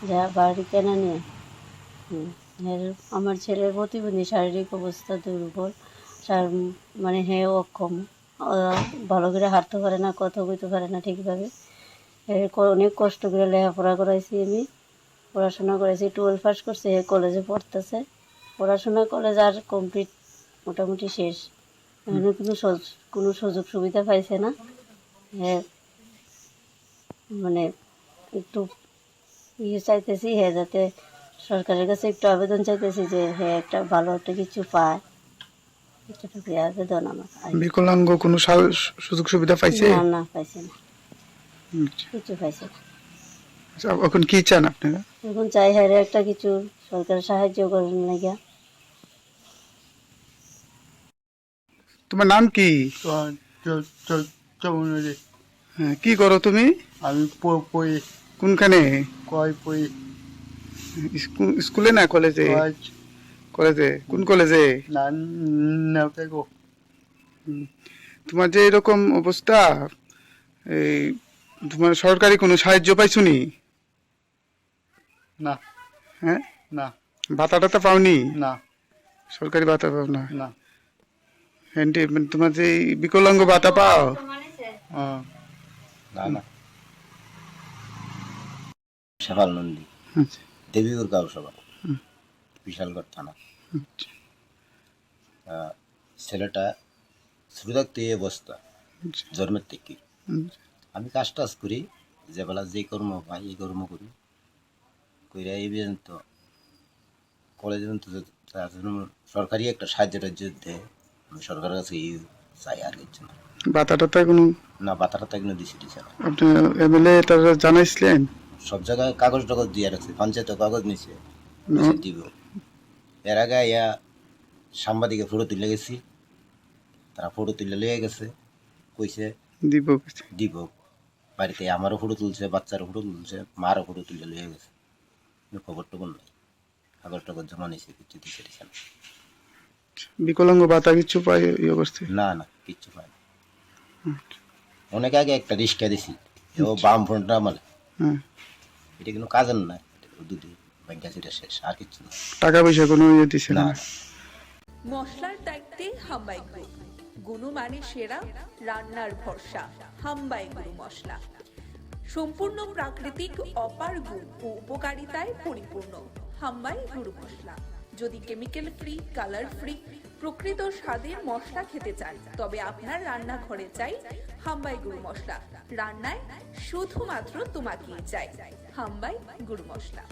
যা বাড়ি কেনা নিয়ে। আমার ছেলের প্রতিবন্ধী, শারীরিক অবস্থা দুর্বল, মানে অক্ষম, ভালো করে হাঁটতে পারে না, কথা বলতে পারে না ঠিকভাবে। অনেক কষ্ট করে লেখাপড়া করাইছি, আমি পড়াশোনা করেছি, 12 পাস করছে, কলেজে পড়তেছে। পড়াশোনা কলেজ আর কমপ্লিট মোটামুটি শেষ। এখানে কোনো সুযোগ সুবিধা পাইছে না। মানে একটু চাইতেছি যাতে সরকারের কাছে একটু আবেদন চাইতেছি যে একটা ভালো একটা কিছু পায়। এতটুকু আবেদন আমার। বিকলাঙ্গ কোনো সুযোগ সুবিধা পাইছে? না পাইছে না, কিছু পাইছে না। এখন কি চান আপনারা? এখন চাই একটা কিছু সরকার সাহায্য করেন লাগিয়া। তোমার নাম কি? হ্যাঁ, কি করো তুমি? আমি কোনখানে? পড়ি স্কুলে না কলেজে? কলেজে। কোন কলেজে? তোমার যে এরকম অবস্থা, এই তোমার সরকারি কোনো সাহায্য পাইছুনি? না। হ্যাঁ, না। ভাতা টাতা পাওনি? না। সরকারি ভাতা পাও না? না। তোমার যে বিকলাঙ্গ ভাতা পাও? না না। শেফাল নন্দী, দেবীপুর গাঁওসভা, বিশালগড় থানা। ছেলেটা ছোট থাকতে এই অবস্থা, জন্মের থেকে। আমি কাজ টাজ করি, যে বেলা যে কর্ম পাই এই কর্ম করি, কইরা এই পর্যন্ত কলেজ পর্যন্ত সরকারি একটা সাহায্য টাহ্য দেয়, আমি সরকারের কাছে চাই, আর কিছু না। ভাতা টাতা কোনো? না, ভাতা টাতা কোনো দিছে না। আপনি এমএলএ তারা জানাইছিলেন? সব জায়গায় কাগজ টাগজ দিয়ে রাখছে, পঞ্চায়েত কাগজ নিছে, দিব। এর আগে সাংবাদিকে ফটো তুলে গেছি, তারা ফটো তুলে লিয়ে গেছে, কইছে দিব দিব। বাড়িতে আমারও ফটো তুলছে, বাচ্চারও ফটো তুলছে, মারও ফটো তুলে লিয়ে গেছে, খবর টবর নাই। কাগজ টাগজ জমা নিছে, কিছু দিছে না। বিকলাঙ্গ ভাতা কিছু পাই এই অবস্থায়? না না, কিচ্ছু পায় না। অনেক আগে একটা রিক্সা দিছি, ও বাম ফোনটা মানে এটা কিন্তু কাজের না, দুধে ব্যাংকা সেটা শেষ, আর কিচ্ছু না। টাকা পয়সা কোনো দিছে না? মশলার দায়িত্বে হাম্বাই গ্রুপ, গুণমানে সেরা, রান্নার ভরসা। হাম্বাই গুরু মশলা সম্পূর্ণ প্রাকৃতিক, অপার গুণ ও উপকারিতায় পরিপূর্ণ। হাম্বাই গুরু মশলা। যদি কেমিক্যাল ফ্রি, কালার ফ্রি, প্রকৃত স্বাদের মশলা খেতে চান, তবে আপনার রান্নাঘরে চাই হাম্বাই গুরু মশলা। রান্নায় শুধুমাত্র তোমাকেই চাই হাম্বাই গুরু মশলা।